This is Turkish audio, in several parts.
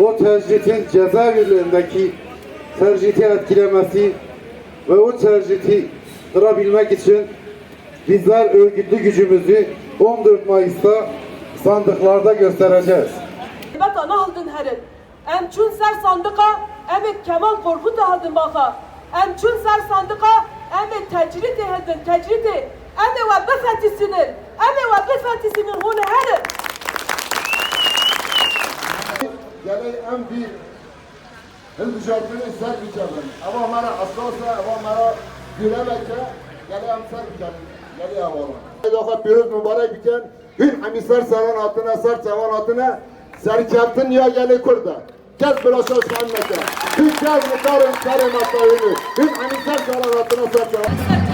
o tecritin cezaevlerindeki tecriti etkilemesi ve o tecriti kırabilmek için bizler örgütlü gücümüzü 14 Mayıs'ta sandıklarda göstereceğiz. Ana aldın herin. Em çün ser sandıka, evet Kemal Korkut aldın baka. Em çün ser sandıka, evet tecrit edin, tecriti. Eme ve befetisinin, eme ve befetisinin hunu herin. Yani en bir hıldıcatını ser biçelim. Ama bana asılsa, ama bana gülemeke, yani en ser biçelim. Yani havalı. Doğa pürüz mübarek biken, hün amisar saran altına, sar savan altına, serkeftin ya geli kurda. Kes bilaşa şanmeke. Hün kez mutarın sarın atayını. Hün amisar saran altına, sar savan.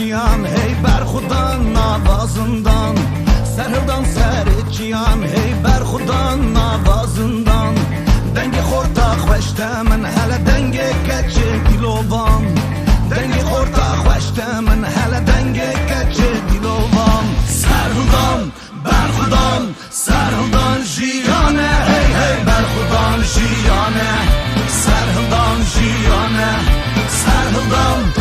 Cihan hey berxudan navazından Serhildan serit cihan hey berxudan navazından Dengi xortaq veştemin hele dengi keçi dilovan Dengi xortaq veştemin hele dengi keçi dilovan Serhildan berxudan Serhildan jiyane hey hey berxudan jiyane Serhildan jiyane Serhildan